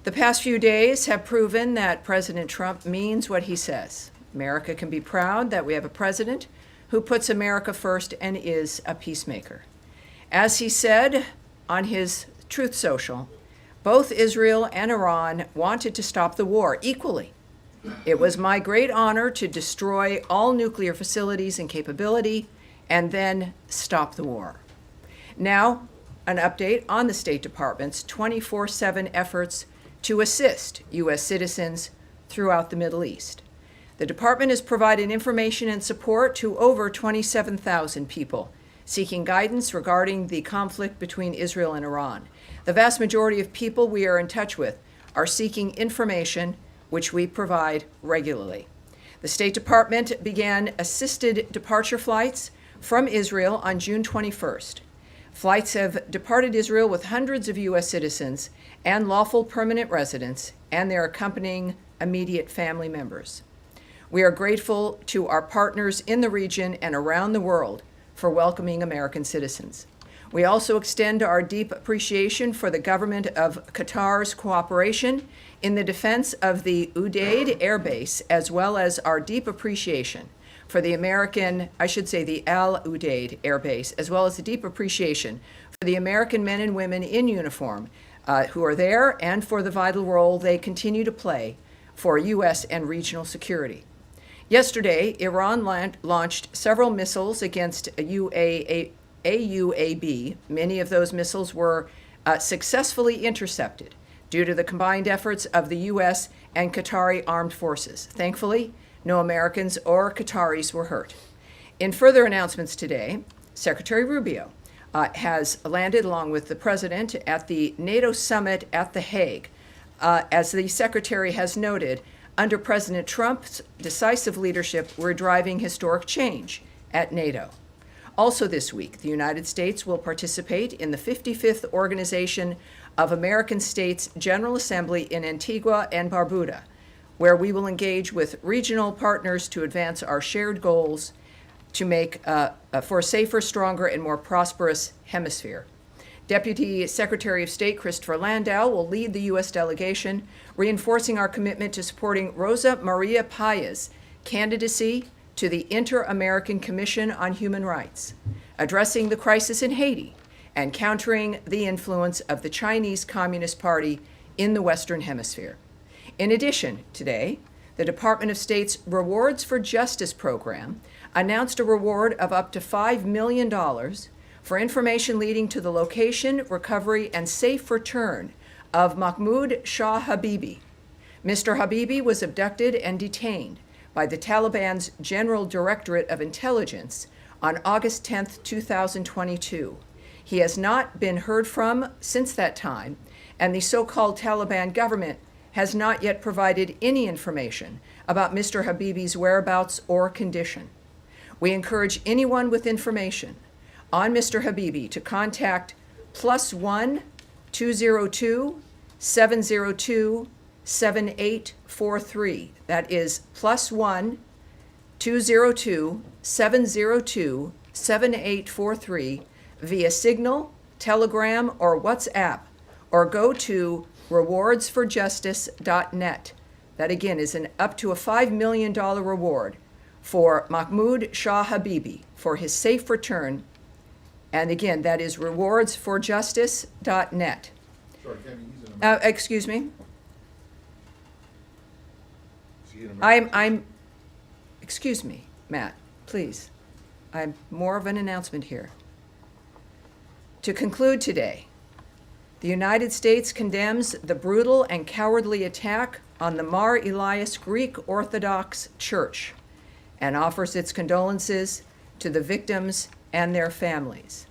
The past few days have proven that President Trump means what he says. America can be proud that we have a president who puts America first and is a peacemaker. As he said on his Truth Social, both Israel and Iran wanted to stop the war equally. It was my great honor to destroy all nuclear facilities and capability and then stop the war. Now, an update on the State Department's 24/7 efforts to assist U.S. citizens throughout the Middle East. The department has provided information and support to over 27,000 people seeking guidance regarding the conflict between Israel and Iran. The vast majority of people we are in touch with are seeking information, which we provide regularly. The State Department began assisted departure flights from Israel on June 21st. Flights have departed Israel with hundreds of U.S. citizens and lawful permanent residents and their accompanying immediate family members. We are grateful to our partners in the region and around the world for welcoming American citizens. We also extend our deep appreciation for the government of Qatar's cooperation in the defense of the Udeid Air Base, as well as our deep appreciation for the the Al Udeid Air Base, as well as the deep appreciation for the American men and women in uniform who are there and for the vital role they continue to play for U.S. and regional security. Yesterday, Iran launched several missiles against AUAB. Many of those missiles were successfully intercepted due to the combined efforts of the U.S. and Qatari armed forces. Thankfully, no Americans or Qataris were hurt. In further announcements today, Secretary Rubio has landed along with the president at the NATO summit at The Hague. As the secretary has noted, under President Trump's decisive leadership, we're driving historic change at NATO. Also this week, the United States will participate in the 55th Organization of American States General Assembly in Antigua and Barbuda, where we will engage with regional partners to advance our shared goals to make for a safer, stronger, and more prosperous hemisphere. Deputy Secretary of State Christopher Landau will lead the U.S. delegation, reinforcing our commitment to supporting Rosa Maria Paya's candidacy to the Inter-American Commission on Human Rights, addressing the crisis in Haiti, and countering the influence of the Chinese Communist Party in the Western Hemisphere. In addition, today, the Department of State's Rewards for Justice program announced a reward of up to $5 million for information leading to the location, recovery, and safe return of Mahmoud Shah Habibi. Mr. Habibi was abducted and detained by the Taliban's General Directorate of Intelligence on August 10, 2022. He has not been heard from since that time, and the so-called Taliban government has not yet provided any information about Mr. Habibi's whereabouts or condition. We encourage anyone with information on Mr. Habibi to contact +1 202 702 7843. That is +1 202 702 7843 via Signal, Telegram, or WhatsApp, or go to rewardsforjustice.net. That again is an up to a $5 million reward for Mahmoud Shah Habibi for his safe return. And again, that is rewardsforjustice.net. Sorry, Tammy, he's in America. Excuse me? Is he in America? Excuse me, Matt, please. I'm more of an announcement here. To conclude today, the United States condemns the brutal and cowardly attack on the Mar Elias Greek Orthodox Church and offers its condolences to the victims and their families.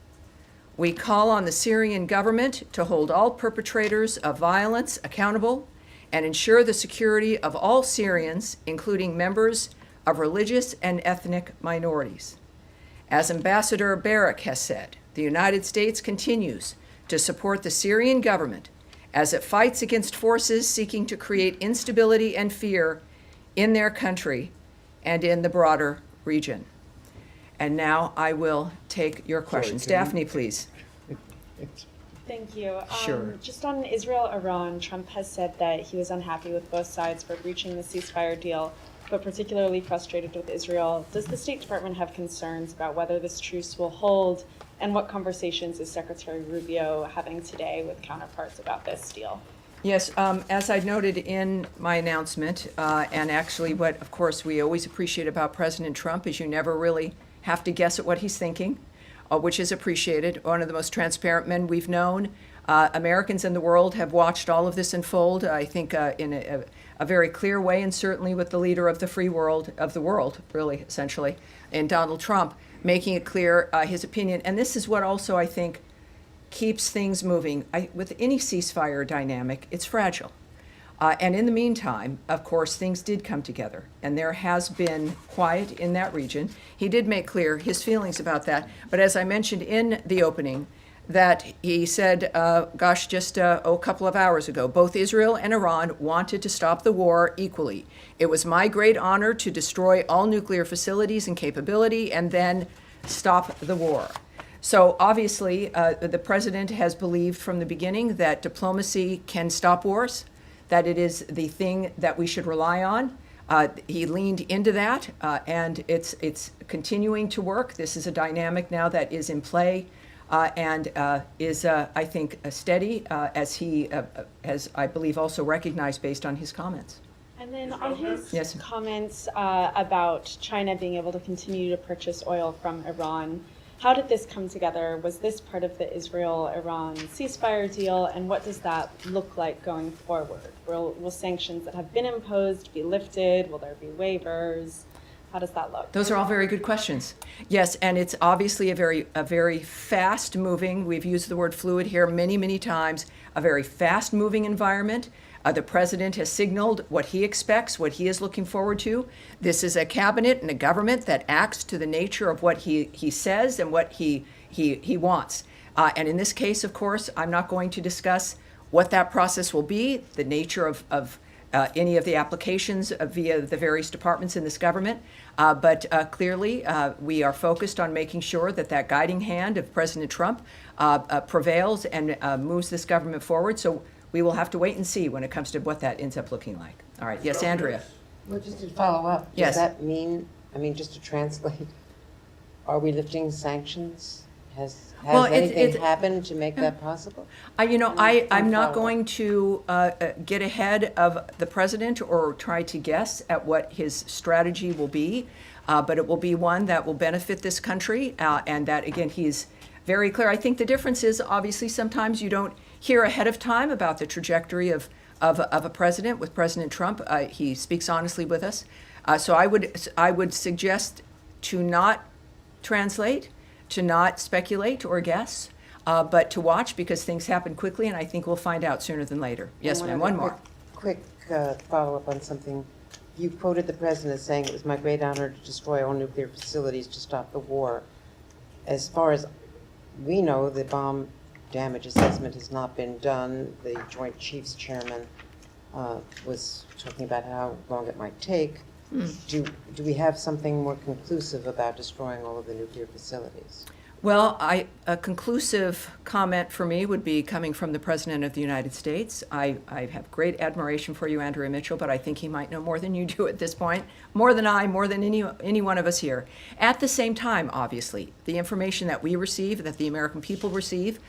We call on the Syrian government to hold all perpetrators of violence accountable and ensure the security of all Syrians, including members of religious and ethnic minorities. As Ambassador Barak has said, the United States continues to support the Syrian government as it fights against forces seeking to create instability and fear in their country and in the broader region. And now I will take your questions. Sorry, Daphne, please. Thank you. Sure. Just on Israel-Iran, Trump has said that he was unhappy with both sides for breaching the ceasefire deal, but particularly frustrated with Israel. Does the State Department have concerns about whether this truce will hold, and what conversations is Secretary Rubio having today with counterparts about this deal? Yes, as I noted in my announcement, and actually what, of course, we always appreciate about President Trump is you never really have to guess at what he's thinking, which is appreciated. One of the most transparent men we've known. Americans in the world have watched all of this unfold, I think, in a very clear way, and certainly with the leader of the free world, of the world, really, essentially, in Donald Trump, making it clear his opinion. And this is what also, I think, keeps things moving. With any ceasefire dynamic, it's fragile. And in the meantime, of course, things did come together, and there has been quiet in that region. He did make clear his feelings about that. But as I mentioned in the opening, that he said, just a couple of hours ago, both Israel and Iran wanted to stop the war equally. It was my great honor to destroy all nuclear facilities and capability and then stop the war. So obviously, the president has believed from the beginning that diplomacy can stop wars, that it is the thing that we should rely on. He leaned into that, and it's continuing to work. This is a dynamic now that is in play and is, I think, steady, as he has, I believe, also recognized based on his comments. And then on his Yes. comments about China being able to continue to purchase oil from Iran, how did this come together? Was this part of the Israel-Iran ceasefire deal? And what does that look like going forward? Will sanctions that have been imposed be lifted? Will there be waivers? How does that look? Those are all very good questions. Yes, and it's obviously a very fast-moving, we've used the word fluid here many, many times, a very fast-moving environment. The president has signaled what he expects, what he is looking forward to. This is a cabinet and a government that acts to the nature of what he says and what he wants. And in this case, of course, I'm not going to discuss what that process will be, the nature of any of the applications via the various departments in this government. But clearly, we are focused on making sure that guiding hand of President Trump prevails and moves this government forward. So we will have to wait and see when it comes to what that ends up looking like. All right. Yes, Andrea. Well, just to follow up, Yes. does that mean, just to translate, are we lifting sanctions? Has anything happened to make that possible? I'm not going to get ahead of the president or try to guess at what his strategy will be, but it will be one that will benefit this country, and that, again, he's very clear. I think the difference is, obviously, sometimes you don't hear ahead of time about the trajectory of a president. With President Trump, he speaks honestly with us. So I would suggest to not translate, to not speculate or guess, but to watch, because things happen quickly, and I think we'll find out sooner than later. Yes, ma'am. One more. Quick follow-up on something. You quoted the president as saying, "It was my great honor to destroy all nuclear facilities to stop the war." As far as we know, the bomb damage assessment has not been done. The Joint Chiefs Chairman was talking about how long it might take. Do we have something more conclusive about destroying all of the nuclear facilities? Well, a conclusive comment for me would be coming from the President of the United States. I have great admiration for you, Andrea Mitchell, but I think he might know more than you do at this point, more than I, more than any one of us here. At the same time, obviously, the information that we receive, that the American people receive,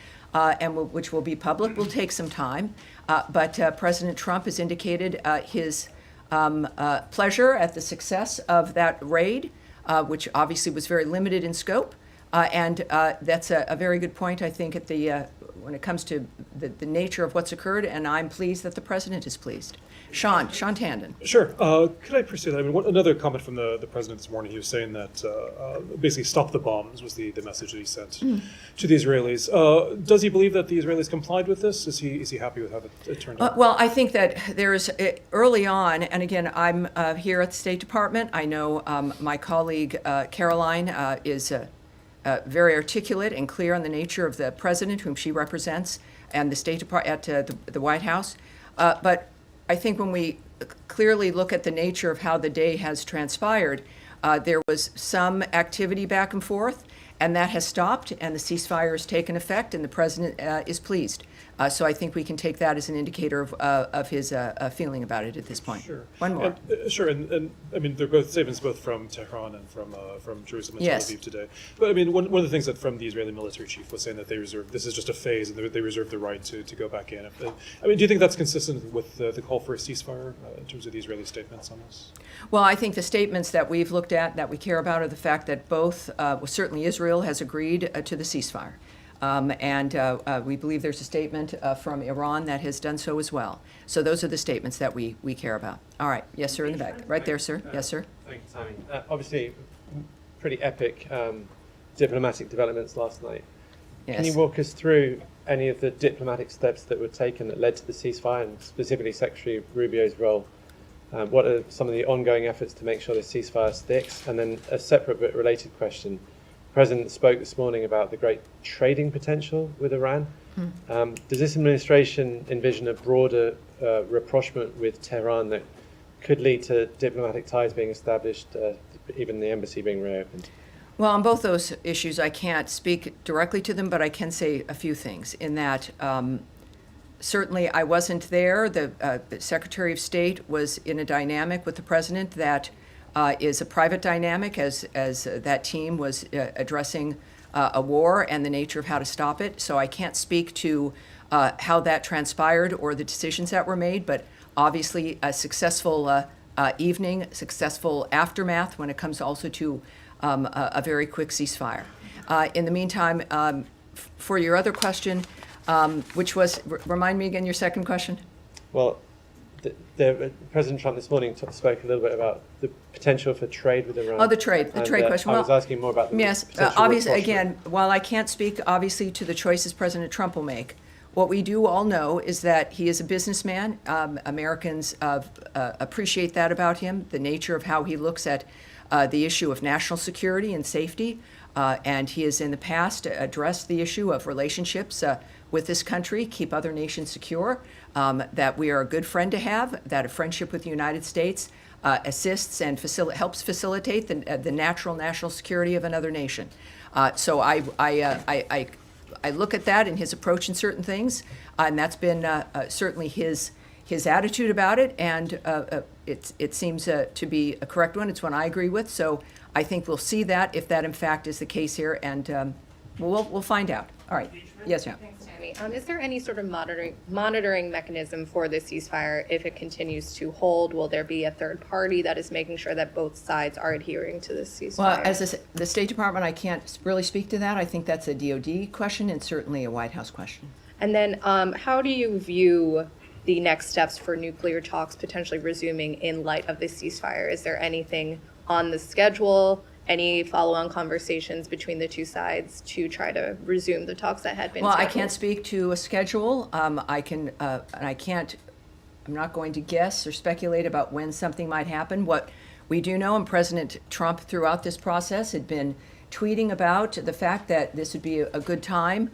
which will be public, will take some time. But President Trump has indicated his pleasure at the success of that raid, which obviously was very limited in scope. And that's a very good point, I think, at when it comes to the nature of what's occurred, and I'm pleased that the president is pleased. Sean Tandon. Sure. Could I pursue that? Another comment from the president this morning, he was saying that basically stop the bombs was the message that he sent to the Israelis. Does he believe that the Israelis complied with this? Is he happy with how it turned out? Well, I think that there's early on, and again, I'm here at the State Department. I know my colleague Caroline is very articulate and clear on the nature of the president, whom she represents, and the State Department at the White House. But I think when we clearly look at the nature of how the day has transpired, there was some activity back and forth, And that has stopped, and the ceasefire has taken effect, and the president is pleased. So I think we can take that as an indicator of his feeling about it at this point. Sure. One more. Sure, and I mean, they're both statements both from Tehran and from Jerusalem and Yes. Tel Aviv today. But I mean, one of the things that from the Israeli military chief was saying that this is just a phase, and they reserve the right to go back in. I mean, do you think that's consistent with the call for a ceasefire in terms of the Israeli statements on this? Well, I think the statements that we've looked at that we care about are the fact that both, well, certainly Israel has agreed to the ceasefire. And we believe there's a statement from Iran that has done so as well. So those are the statements that we care about. All right. Yes, sir, in the back. Right there, sir. Yes, sir. Thank you, Tammy. Obviously, pretty epic diplomatic developments last night. Yes. Can you walk us through any of the diplomatic steps that were taken that led to the ceasefire, and specifically Secretary Rubio's role? What are some of the ongoing efforts to make sure the ceasefire sticks? And then a separate but related question. The President spoke this morning about the great trading potential with Iran. Does this administration envision a broader rapprochement with Tehran that could lead to diplomatic ties being established, even the embassy being reopened? Well, on both those issues, I can't speak directly to them, but I can say a few things in that certainly I wasn't there. The Secretary of State was in a dynamic with the president that is a private dynamic as that team was addressing a war and the nature of how to stop it. So I can't speak to how that transpired or the decisions that were made, but obviously a successful evening, successful aftermath when it comes also to a very quick ceasefire. In the meantime, for your other question, which was, remind me again your second question? Well, President Trump this morning spoke a little bit about the potential for trade with Iran. Oh, the trade question. I was asking more about the Yes, potential obviously, rapprochement. again, while I can't speak obviously to the choices President Trump will make, what we do all know is that he is a businessman. Americans appreciate that about him, the nature of how he looks at the issue of national security and safety. And he has in the past addressed the issue of relationships with this country, keep other nations secure, that we are a good friend to have, that a friendship with the United States assists and helps facilitate the natural national security of another nation. So I look at that in his approach in certain things, and that's been certainly his attitude about it, and it seems to be a correct one. It's one I agree with. So I think we'll see that if that in fact is the case here, and we'll find out. All right. Yes, ma'am. Thanks, Tammy. Is there any sort of monitoring mechanism for the ceasefire if it continues to hold? Will there be a third party that is making sure that both sides are adhering to this ceasefire? Well, as the State Department, I can't really speak to that. I think that's a DOD question and certainly a White House question. And then how do you view the next steps for nuclear talks potentially resuming in light of the ceasefire? Is there anything on the schedule, any follow-on conversations between the two sides to try to resume the talks that had been Well, scheduled? I can't speak to a schedule. I'm not going to guess or speculate about when something might happen. What we do know, and President Trump throughout this process had been tweeting about the fact that this would be a good time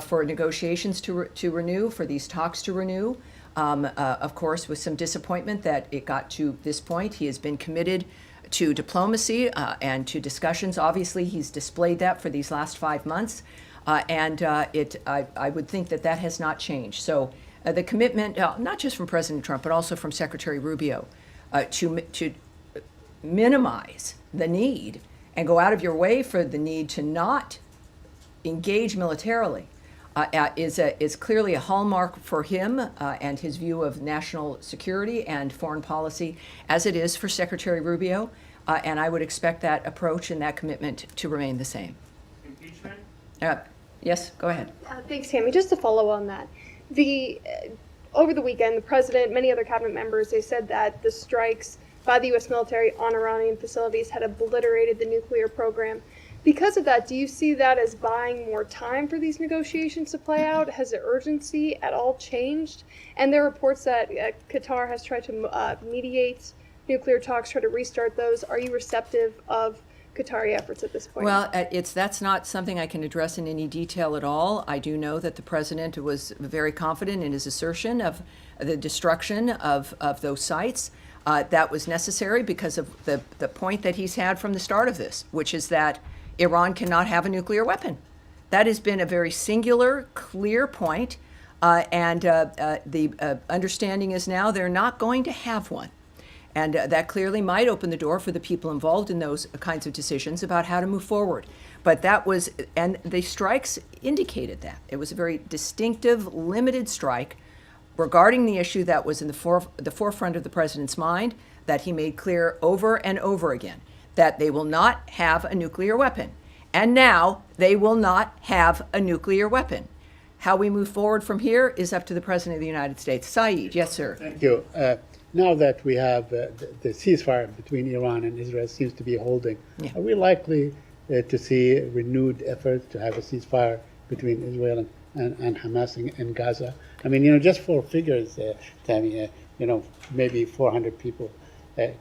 for negotiations to renew, for these talks to renew. Of course, with some disappointment that it got to this point. He has been committed to diplomacy and to discussions. Obviously, he's displayed that for these last 5 months, and I would think that has not changed. So the commitment, not just from President Trump, but also from Secretary Rubio, to minimize the need and go out of your way for the need to not engage militarily, is clearly a hallmark for him and his view of national security and foreign policy, as it is for Secretary Rubio. And I would expect that approach and that commitment to remain the same. Impeachment? Yes, go ahead. Thanks, Tammy. Just to follow on that, over the weekend, the president, many other cabinet members, they said that the strikes by the U.S. military on Iranian facilities had obliterated the nuclear program. Because of that, do you see that as buying more time for these negotiations to play out? Has the urgency at all changed? And there are reports that Qatar has tried to mediate nuclear talks, try to restart those. Are you receptive of Qatari efforts at this point? Well, that's not something I can address in any detail at all. I do know that the president was very confident in his assertion of the destruction of those sites. That was necessary because of the point that he's had from the start of this, which is that Iran cannot have a nuclear weapon. That has been a very singular, clear point, and the understanding is now they're not going to have one. And that clearly might open the door for the people involved in those kinds of decisions about how to move forward. But that was, and the strikes indicated that. It was a very distinctive, limited strike regarding the issue that was in the forefront of the president's mind, that he made clear over and over again, that they will not have a nuclear weapon. And now they will not have a nuclear weapon. How we move forward from here is up to the President of the United States. Saeed, yes, sir. Thank you. Now that we have the ceasefire between Iran and Israel seems to be holding, are we likely to see renewed efforts to have a ceasefire between Israel and Hamas in Gaza? I mean, just for figures, Tammy, maybe 400 people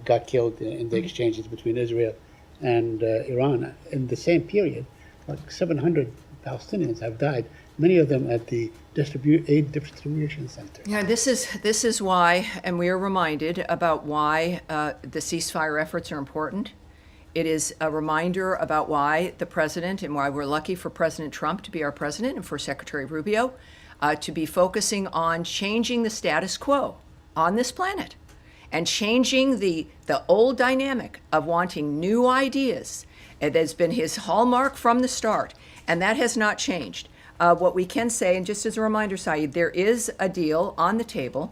got killed in the exchanges between Israel and Iran. In the same period, like 700 Palestinians have died, many of them at the aid distribution center. Yeah, this is why, and we are reminded about why the ceasefire efforts are important. It is a reminder about why the president, and why we're lucky for President Trump to be our president and for Secretary Rubio to be focusing on changing the status quo on this planet and changing the old dynamic of wanting new ideas. It has been his hallmark from the start, and that has not changed. What we can say, and just as a reminder, Saeed, there is a deal on the table.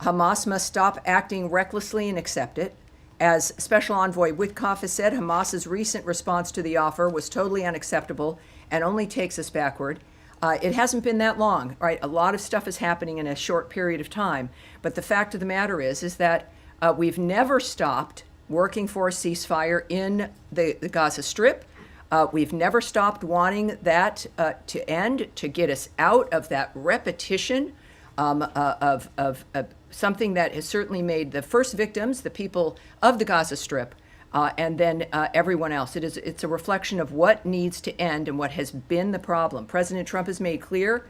Hamas must stop acting recklessly and accept it. As Special Envoy Witkoff has said, Hamas's recent response to the offer was totally unacceptable and only takes us backward. It hasn't been that long, right? A lot of stuff is happening in a short period of time. But the fact of the matter is that we've never stopped working for a ceasefire in the Gaza Strip. We've never stopped wanting that to end, to get us out of that repetition of something that has certainly made the first victims, the people of the Gaza Strip, and then everyone else. It's a reflection of what needs to end and what has been the problem. President Trump has made clear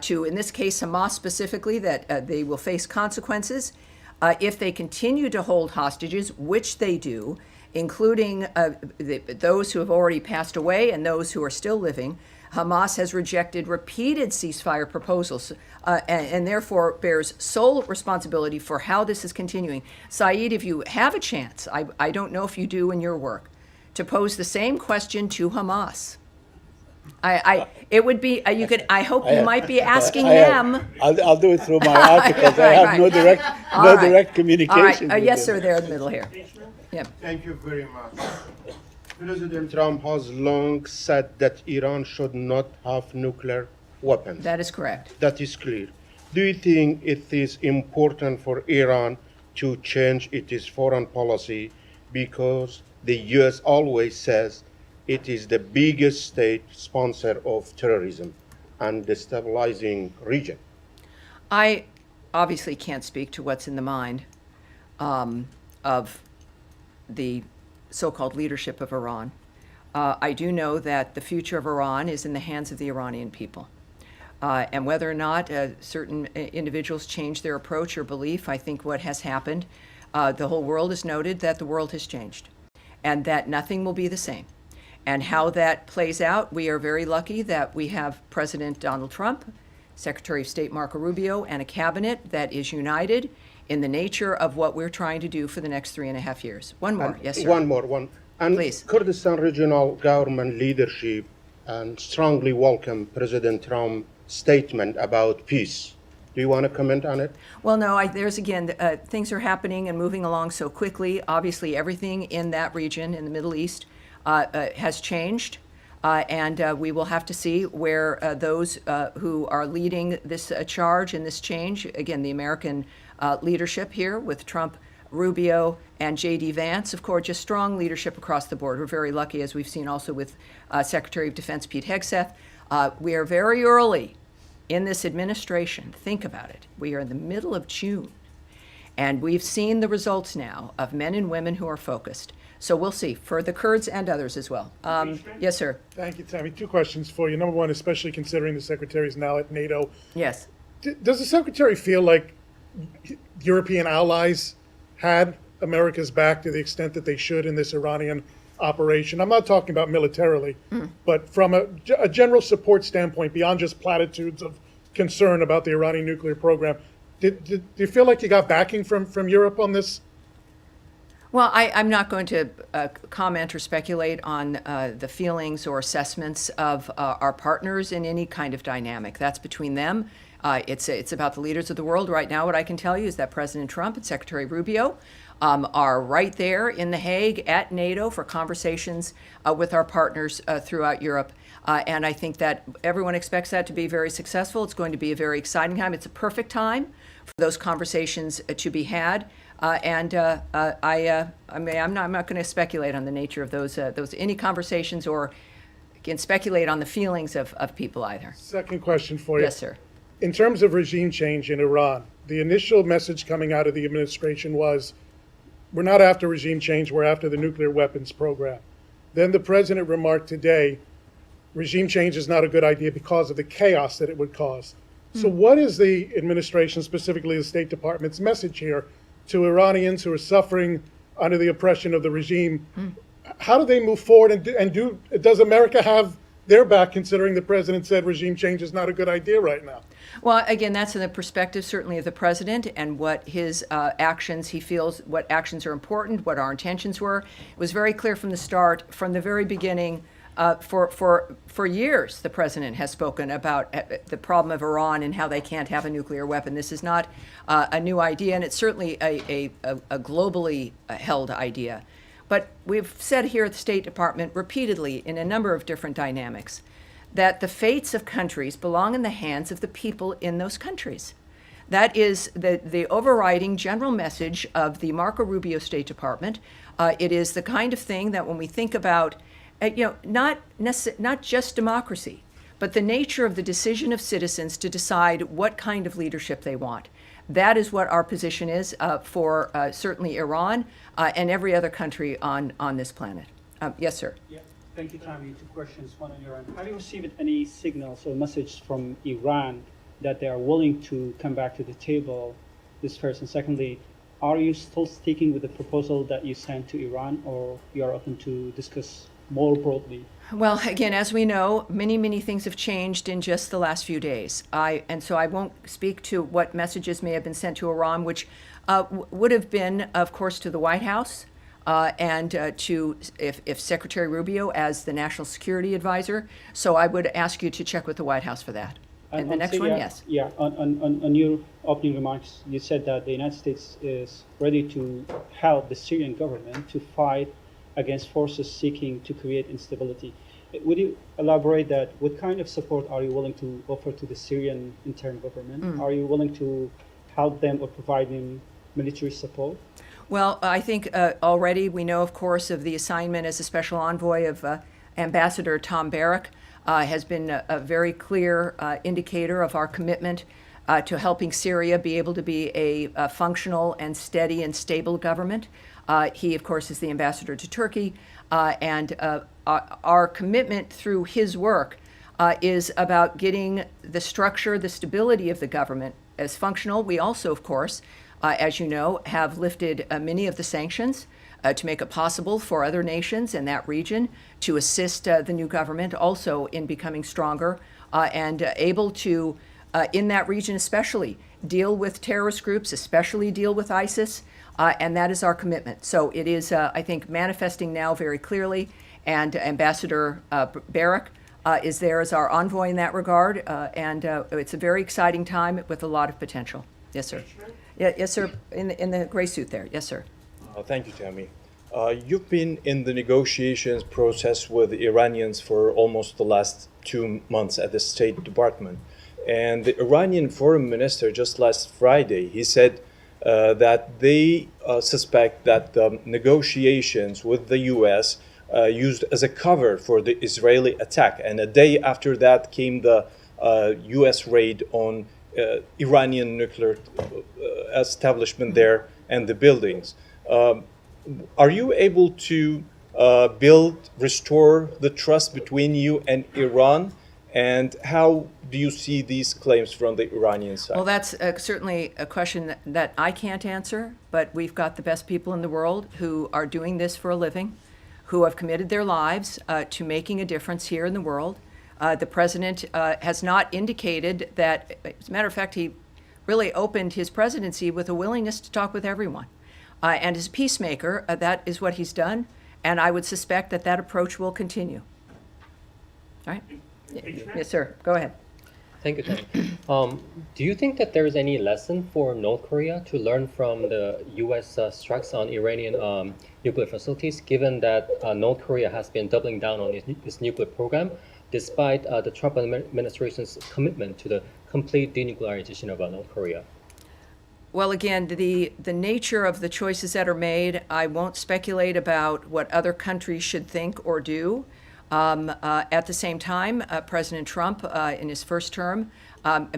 to, in this case, Hamas specifically, that they will face consequences if they continue to hold hostages, which they do, including those who have already passed away and those who are still living. Hamas has rejected repeated ceasefire proposals and therefore bears sole responsibility for how this is continuing. Saeed, if you have a chance, I don't know if you do in your work, to pose the same question to Hamas. It would be, I hope you might be asking them. I'll do it through my articles. I have no direct communication. All right, yes, sir, there in the middle here. Yeah. Thank you very much. President Trump has long said that Iran should not have nuclear weapons. That is correct. That is clear. Do you think it is important for Iran to change its foreign policy, because the U.S. always says it is the biggest state sponsor of terrorism and destabilizing region? I obviously can't speak to what's in the mind of the so-called leadership of Iran. I do know that the future of Iran is in the hands of the Iranian people. And whether or not certain individuals change their approach or belief, I think what has happened, the whole world has noted that the world has changed and that nothing will be the same. And how that plays out, we are very lucky that we have President Donald Trump, Secretary of State Marco Rubio, and a cabinet that is united in the nature of what we're trying to do for the next 3.5 years. One more, yes, sir. One more. And Please. Kurdistan regional government leadership and strongly welcome President Trump's statement about peace. Do you want to comment on it? Well, no, there's again, things are happening and moving along so quickly. Obviously, everything in that region, in the Middle East, has changed. And we will have to see where those who are leading this charge and this change, again, the American leadership here with Trump, Rubio, and J.D. Vance, of course, just strong leadership across the board. We're very lucky, as we've seen also with Secretary of Defense Pete Hegseth. We are very early in this administration. Think about it. We are in the middle of June, and we've seen the results now of men and women who are focused. So we'll see, for the Kurds and others as well. Yes, sir. Thank you, Tammy. 2 questions for you. Number one, especially considering the Secretary is now at NATO. Yes. Does the Secretary feel like European allies had America's back to the extent that they should in this Iranian operation? I'm not talking about militarily, but from a general support standpoint, beyond just platitudes of concern about the Iranian nuclear program. Do you feel like you got backing from Europe on this? Well, I'm not going to comment or speculate on the feelings or assessments of our partners in any kind of dynamic. That's between them. It's about the leaders of the world. Right now, what I can tell you is that President Trump and Secretary Rubio are right there in The Hague at NATO for conversations with our partners throughout Europe. And I think that everyone expects that to be very successful. It's going to be a very exciting time. It's a perfect time for those conversations to be had. I'm not going to speculate on the nature of those any conversations or can speculate on the feelings of people either. Second question for you. Yes, sir. In terms of regime change in Iran, the initial message coming out of the administration was, we're not after regime change, we're after the nuclear weapons program. Then the president remarked today, regime change is not a good idea because of the chaos that it would cause. So what is the administration, specifically the State Department's message here to Iranians who are suffering under the oppression of the regime? How do they move forward, does America have their back, considering the president said regime change is not a good idea right now? Well, again, that's in the perspective certainly of the president and what his actions, he feels what actions are important, what our intentions were. It was very clear from the start, from the very beginning. For years, the president has spoken about the problem of Iran and how they can't have a nuclear weapon. This is not a new idea, and it's certainly a globally held idea. But we've said here at the State Department repeatedly in a number of different dynamics that the fates of countries belong in the hands of the people in those countries. That is the overriding general message of the Marco Rubio State Department. It is the kind of thing that when we think about not just democracy, but the nature of the decision of citizens to decide what kind of leadership they want. That is what our position is for certainly Iran and every other country on this planet. Yes, sir. Yeah. Thank you, Tammy. Two questions, one on Iran. Have you received any signals or message from Iran that they are willing to come back to the table this first? And secondly, are you still sticking with the proposal that you sent to Iran, or you are open to discuss more broadly? Well, again, as we know, many things have changed in just the last few days. So I won't speak to what messages may have been sent to Iran, which would have been, of course, to the White House and to if Secretary Rubio as the National Security Advisor. So I would ask you to check with the White House for that. And the next one, yes. Yeah, on your opening remarks, you said that the United States is ready to help the Syrian government to fight against forces seeking to create instability. Would you elaborate that? What kind of support are you willing to offer to the Syrian interim government? Are you willing to help them or provide them military support? Well, I think already we know, of course, of the assignment as a special envoy of Ambassador Tom Barrack has been a very clear indicator of our commitment to helping Syria be able to be a functional and steady and stable government. He, of course, is the ambassador to Turkey, and our commitment through his work is about getting the structure, the stability of the government as functional. We also, of course, as you know, have lifted many of the sanctions to make it possible for other nations in that region to assist the new government also in becoming stronger and able to, in that region especially, deal with terrorist groups, especially deal with ISIS. And that is our commitment. So it is, I think, manifesting now very clearly. And Ambassador Barrack is there as our envoy in that regard. And it's a very exciting time with a lot of potential. Yes, sir. Yeah, yes, sir. In the gray suit there. Yes, sir. Thank you, Tammy. You've been in the negotiations process with the Iranians for almost the last 2 months at the State Department. And the Iranian foreign minister just last Friday, he said that they suspect that the negotiations with the U.S. Used as a cover for the Israeli attack. And a day after that came the U.S. raid on Iranian nuclear establishment there and the buildings. Are you able to restore the trust between you and Iran? And how do you see these claims from the Iranian side? Well, that's certainly a question that I can't answer, but we've got the best people in the world who are doing this for a living, who have committed their lives to making a difference here in the world. The president has not indicated that, as a matter of fact, he really opened his presidency with a willingness to talk with everyone. And as a peacemaker, that is what he's done, and I would suspect that that approach will continue. All right? Yes, sir. Go ahead. Thank you, Tammy. Do you think that there is any lesson for North Korea to learn from the U.S. Strikes on Iranian nuclear facilities, given that North Korea has been doubling down on its nuclear program, despite the Trump administration's commitment to the complete denuclearization of North Korea? Well, again, the nature of the choices that are made, I won't speculate about what other countries should think or do. At the same time, President Trump, in his first term,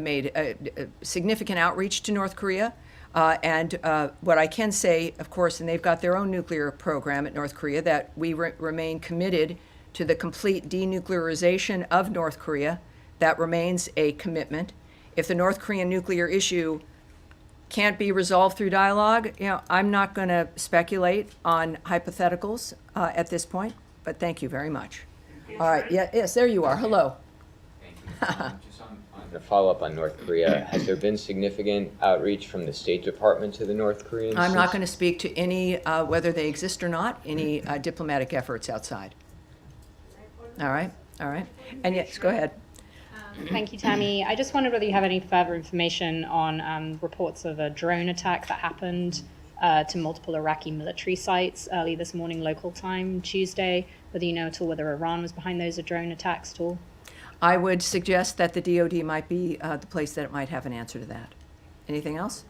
made a significant outreach to North Korea. And what I can say, of course, and they've got their own nuclear program at North Korea, that we remain committed to the complete denuclearization of North Korea. That remains a commitment. If the North Korean nuclear issue can't be resolved through dialogue, I'm not going to speculate on hypotheticals at this point, but thank you very much. All right, yes, there you are. Hello. Just on a follow-up on North Korea, has there been significant outreach from the State Department to the North Koreans? I'm not going to speak to any, whether they exist or not, any diplomatic efforts outside. All right, and yes, go ahead. Thank you, Tammy. I just wondered whether you have any further information on reports of a drone attack that happened to multiple Iraqi military sites early this morning, local time, Tuesday, whether you know at all whether Iran was behind those drone attacks at all? I would suggest that the DoD might be the place that it might have an answer to that. Anything else?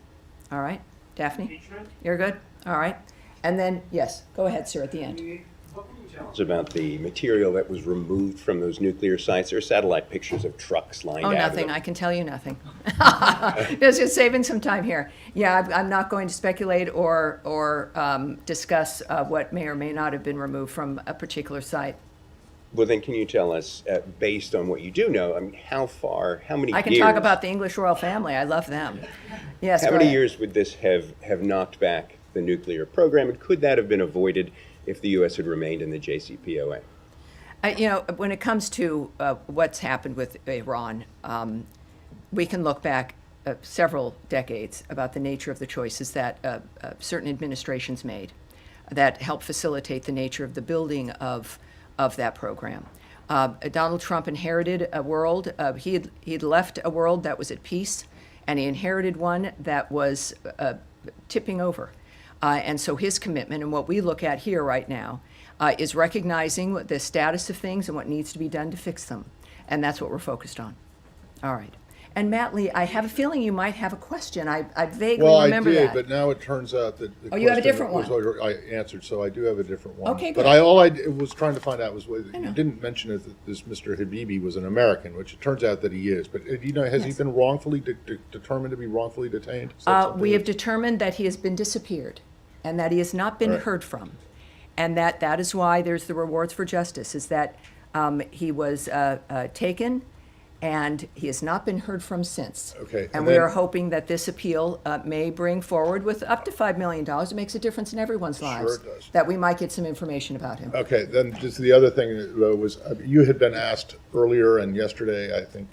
All right, Daphne? You're good? All right. And then, yes, go ahead, sir, at the end. About the material that was removed from those nuclear sites. There are satellite pictures of trucks lying down. Oh, nothing. I can tell you nothing. Just saving some time here. Yeah, I'm not going to speculate or discuss what may or may not have been removed from a particular site. Well, then can you tell us, based on what you do know, I mean, how many years? I can talk about the English royal family. I love them. Yes, How many years would this have knocked back the nuclear program, and could that have been avoided if the U.S. had remained in the JCPOA? When it comes to what's happened with Iran, we can look back several decades about the nature of the choices that certain administrations made that helped facilitate the nature of the building of that program. Donald Trump inherited a world, he'd left a world that was at peace, and he inherited one that was tipping over. And so his commitment, and what we look at here right now, is recognizing the status of things and what needs to be done to fix them. And that's what we're focused on. All right. And Matt Lee, I have a feeling you might have a question. I vaguely remember that. Well, I did, but now it turns out that the you have a different one. I answered, so I do have a different one. Okay, good. But all I was trying to find out was whether you didn't mention that this Mr. Habibi was an American, which it turns out that he is. But has he been wrongfully determined to be wrongfully detained? We have determined that he has been disappeared, and that he has not been heard from, and that is why there's the rewards for justice, is that he was taken, and he has not been heard from since. Okay. And we are hoping that this appeal may bring forward, with up to $5 million, it makes a difference in everyone's lives, it does. that we might get some information about him. Okay, then just the other thing was, you had been asked earlier and yesterday, I think,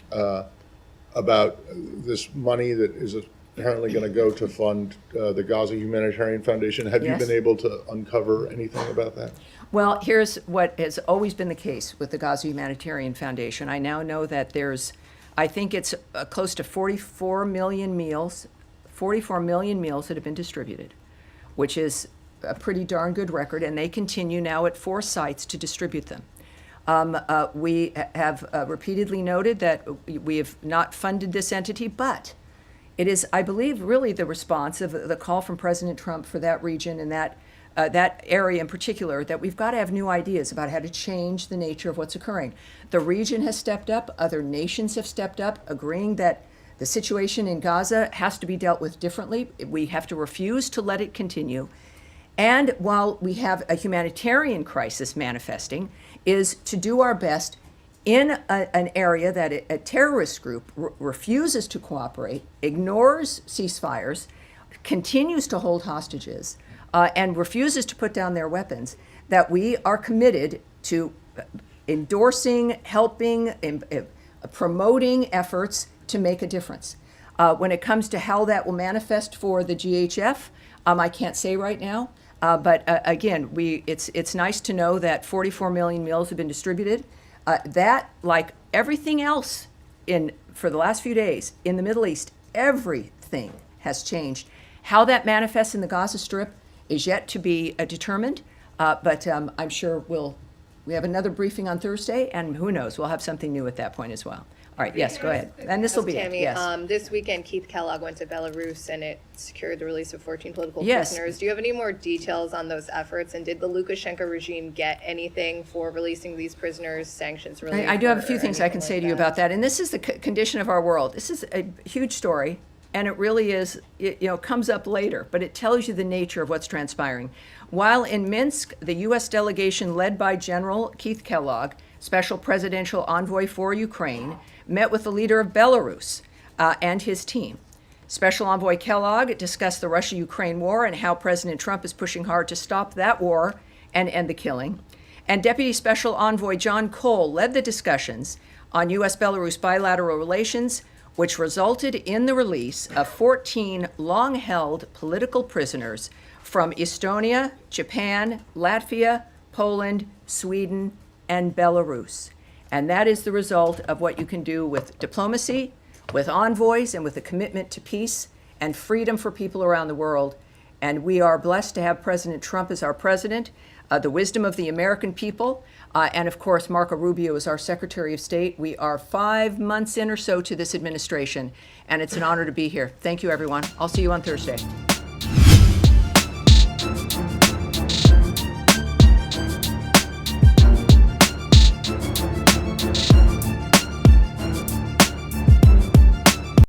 about this money that is apparently going to go to fund the Gaza Humanitarian Foundation. Have you been able to uncover anything about that? Well, here's what has always been the case with the Gaza Humanitarian Foundation. I now know that I think it's close to 44 million meals that have been distributed, which is a pretty darn good record, and they continue now at 4 sites to distribute them. We have repeatedly noted that we have not funded this entity, but it is, I believe, really the response of the call from President Trump for that region and that area in particular, that we've got to have new ideas about how to change the nature of what's occurring. The region has stepped up, other nations have stepped up, agreeing that the situation in Gaza has to be dealt with differently. We have to refuse to let it continue. And while we have a humanitarian crisis manifesting, is to do our best in an area that a terrorist group refuses to cooperate, ignores ceasefires, continues to hold hostages, and refuses to put down their weapons, that we are committed to endorsing, helping, promoting efforts to make a difference. When it comes to how that will manifest for the GHF, I can't say right now. But again, it's nice to know that 44 million meals have been distributed. That, like everything else for the last few days in the Middle East, everything has changed. How that manifests in the Gaza Strip is yet to be determined. But I'm sure we have another briefing on Thursday, and who knows, we'll have something new at that point as well. All right, yes, go ahead. And this will be it, Tammy, yes. this weekend Keith Kellogg went to Belarus and it secured the release of 14 political Yes. prisoners. Do you have any more details on those efforts? And did the Lukashenko regime get anything for releasing these prisoners, sanctions relief? I do have a few or things I can anything say like to you about that. And this is the condition of our world. This is a huge story, and it really is, comes up later, but it tells you the nature of what's transpiring. While in Minsk, the U.S. delegation led by General Keith Kellogg, Special Presidential Envoy for Ukraine, met with the leader of Belarus and his team. Special Envoy Kellogg discussed the Russia-Ukraine war and how President Trump is pushing hard to stop that war and end the killing. And Deputy Special Envoy John Cole led the discussions on U.S.-Belarus bilateral relations, which resulted in the release of 14 long-held political prisoners from Estonia, Japan, Latvia, Poland, Sweden, and Belarus. And that is the result of what you can do with diplomacy, with envoys, and with a commitment to peace and freedom for people around the world. And we are blessed to have President Trump as our president, the wisdom of the American people, and of course, Marco Rubio is our Secretary of State. We are 5 months in or so to this administration, and it's an honor to be here. Thank you, everyone. I'll see you on Thursday.